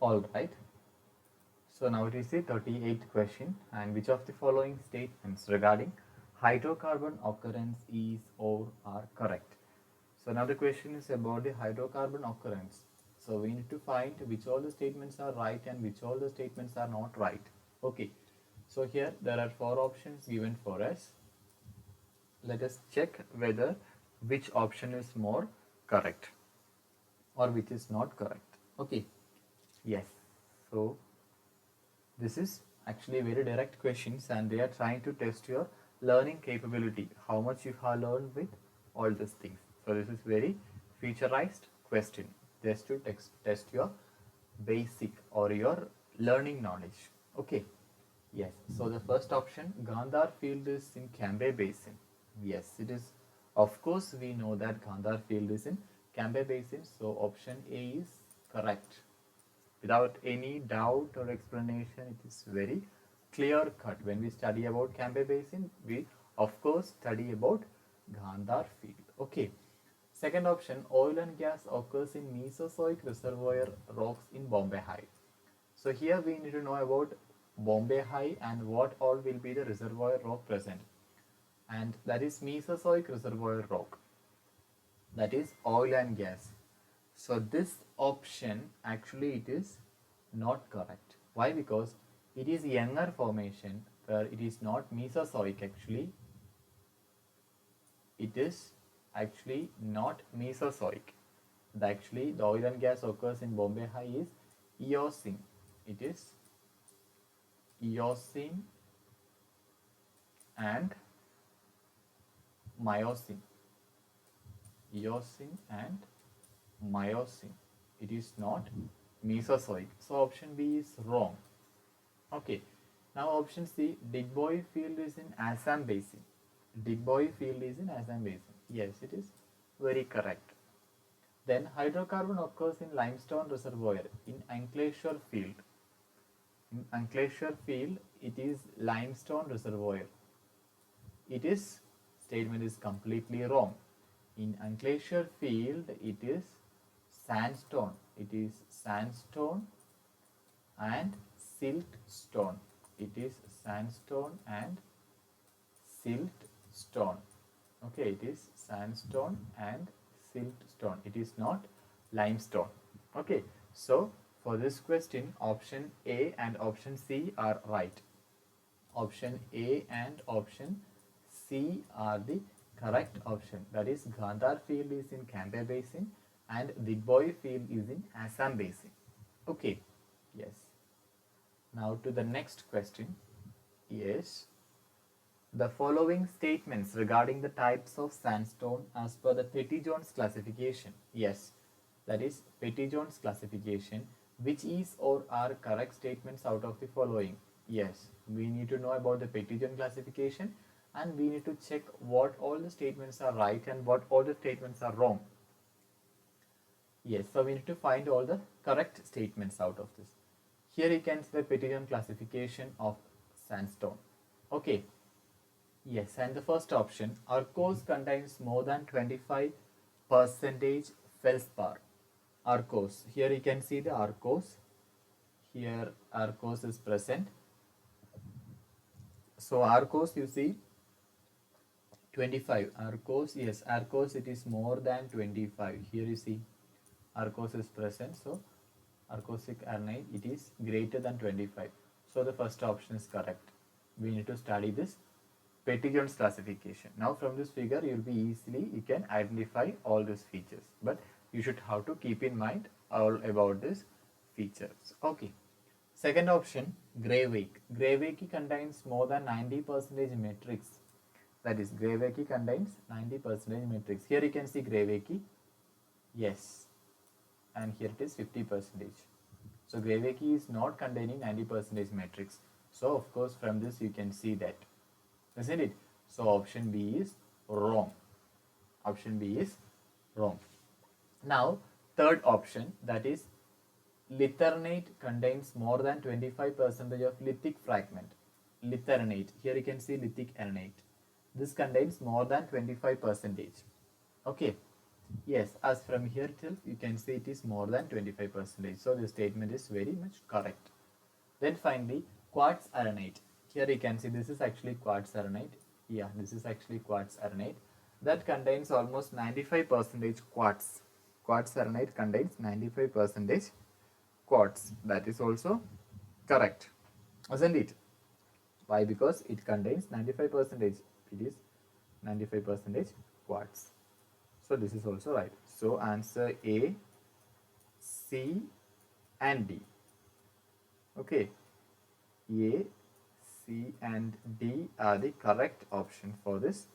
All right. So now it is the 38th question, and which of the following statements regarding hydrocarbon occurrence is or are correct? So now the question is about the hydrocarbon occurrence. So we need to find which all the statements are right and which all the statements are not right. Okay. So here there are four options given for us. Let us check whether which option is more correct or which is not correct. Okay. Yes. So this is actually very direct questions and they are trying to test your learning capability, how much you have learned with all these things. So this is very featureized question just to test your basic or your learning knowledge. Okay. Yes. So the first option, Gandhar field is in Cambay Basin. Yes, it is. Of course, we know that Gandhar field is in Cambay Basin. So option A is correct. Without any doubt or explanation, it is very clear cut. When we study about Cambay Basin, we of course study about Gandhar field. Okay. Second option, oil and gas occurs in Mesozoic reservoir rocks in Bombay High. So here we need to know about Bombay High and what all will be the reservoir rock present. And that is Mesozoic reservoir rock. That is oil and gas. So this option actually it is not correct. Why? Because it is younger formation where it is not Mesozoic actually. It is actually not Mesozoic. The oil and gas occurs in Bombay High is Eocene. It is Eocene and Miocene. Eocene and Miocene. It is not Mesozoic. So option B is wrong. Okay. Now option C, Digboy field is in Assam Basin. Digboy field is in Assam Basin. Yes, it is very correct. Then hydrocarbon occurs in limestone reservoir in Ankleshwar field. In Ankleshwar field, it is limestone reservoir. It is statement is completely wrong. In Ankleshwar field, it is sandstone. It is sandstone and siltstone. It is sandstone and siltstone. Okay, it is sandstone and siltstone. It is not limestone. Okay, so for this question, option A and option C are right. Option A and option C are the correct option. That is, Gandhar field is in Cambay Basin and Digboy field is in Assam Basin. Okay, yes. Now to the next question. Yes. The following statements regarding the types of sandstone as per the Petti-Jones classification. Yes, that is Petti-Jones classification. Which is or are correct statements out of the following? Yes, we need to know about the Petti-Jones classification and we need to check what all the statements are right and what all the statements are wrong. Yes, so we need to find all the correct statements out of this. Here you can see the Petti-Jones classification of sandstone. Okay. Yes, and the first option, Arkose contains more than 25% feldspar. Arkose. Here you can see the Arkose. Here Arkose is present. So Arkose you see 25. Arkose, yes, Arkose it is more than 25. Here you see Arkose is present. So Arkosic arenine it is greater than 25. So the first option is correct. We need to study this Petti-Jones classification. Now from this figure you can identify all these features, but you should have to keep in mind all about these features. Okay. Second option, Greywake. Greywake contains more than 90% matrix. That is, Greywake contains 90% matrix. Here you can see Greywake. Yes. And here it is 50%. So Greywake is not containing 90% matrix. So of course from this you can see that. Isn't it? So option B is wrong. Option B is wrong. Now third option, that is Lithernate contains more than 25% of lithic fragment. Lithernate. Here you can see lithic arenate. This contains more than 25%. Okay. Yes, as from here itself, you can see it is more than 25%. So the statement is very much correct. Then finally, quartz arenite. Here you can see this is actually quartz arenite. Yeah, this is actually quartz arenite. That contains almost 95% quartz. Quartz arenite contains 95% quartz. That is also correct, isn't it? Why? Because it contains 95%. It is 95% quartz. So this is also right. So answer A, C and D. Okay. A, C and D are the correct option for this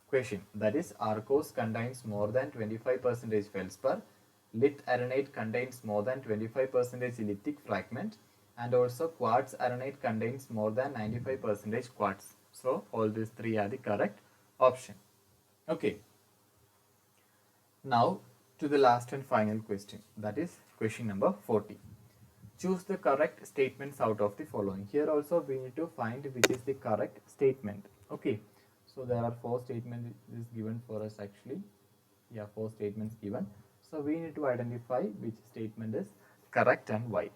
question. That is, Arcos contains more than 25% feldspar, Lith arenite contains more than 25% lithic fragment, and also quartz arenite contains more than 95% quartz. So all these three are the correct option. Okay. Now to the last and final question, that is question number 40. Choose the correct statements out of the following. Here also we need to find which is the correct statement. Okay, so there are 4 statements is given for us actually. Yeah, 4 statements given. So we need to identify which statement is correct and why.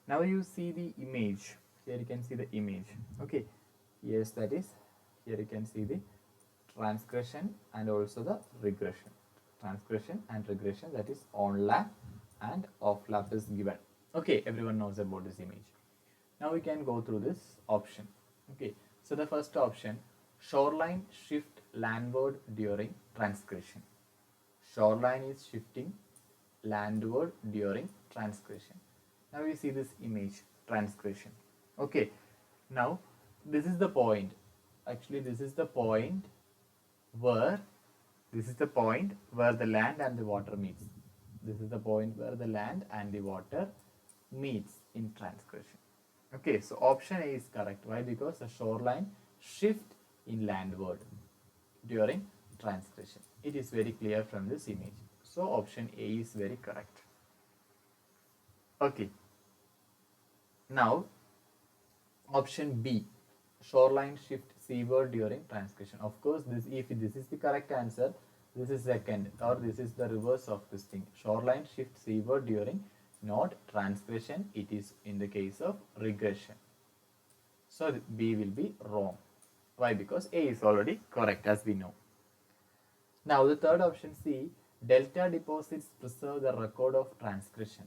Now you see the image. Here you can see the image. Okay, yes, that is, here you can see the transgression and also the regression. Transgression and regression, that is on lap and off lap is given. Okay, everyone knows about this image. Now we can go through this option. Okay, so the first option, shoreline shift landward during transgression. Shoreline is shifting landward during transgression. Now we see this image, transgression. Okay, now this is the point. Actually, this is the point where the land and the water meets. This is the point where the land and the water meets in transgression. Okay, so option A is correct. Why? Because the shoreline shift in landward during transgression. It is very clear from this image. So option A is very correct. Okay. Now option B, shoreline shift seaward during transgression. Of course, if this is the correct answer, this is second, or this is the reverse of this thing. Shoreline shift seaward during not transgression, it is in the case of regression. So B will be wrong. Why? Because A is already correct, as we know. Now the third option, C, delta deposits preserve the record of transgression.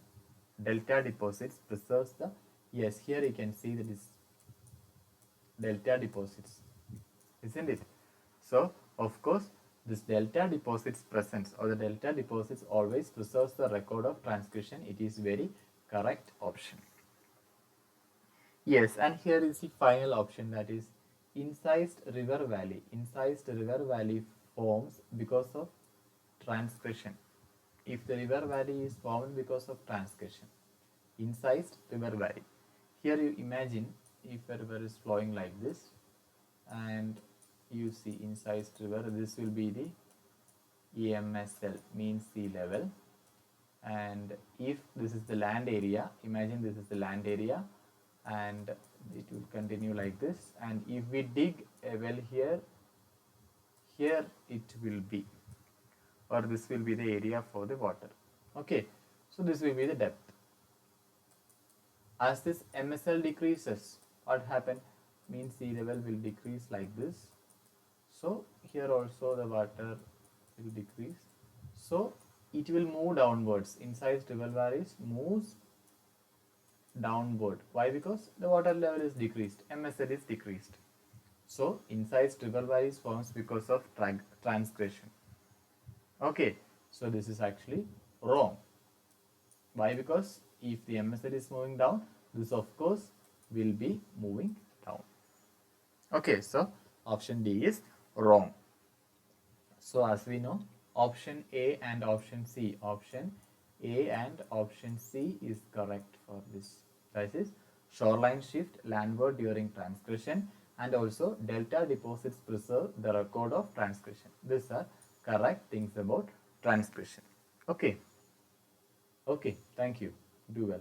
Delta deposits preserves the, yes, here you can see that is delta deposits, isn't it? So of course this delta deposits presence, or the delta deposits always preserves the record of transgression. It is very correct option. Yes, and here is the final option, that is incised river valley. Incised river valley forms because of transgression. If the river valley is formed because of transgression, incised river valley. Here you imagine if a river is flowing like this, and you see incised river, this will be the EMSL, mean sea level. And if this is the land area, imagine this is the land area, and it will continue like this. And if we dig a well here, here it will be, or this will be the area for the water. Okay, so this will be the depth. As this MSL decreases, what happen? Mean sea level will decrease like this. So here also the water will decrease. So it will move downwards. Incised river valleys moves downward. Why? Because the water level is decreased. MSL is decreased. So incised river valleys forms because of transgression. Okay, so this is actually wrong. Why? Because if the MSL is moving down, this of course will be moving down. Okay, so option D is wrong. So as we know, option A and option C, option A and option C is correct for this. That is shoreline shift landward during transgression, and also delta deposits preserve the record of transgression. These are correct things about transgression. Okay. Okay, thank you. Do well.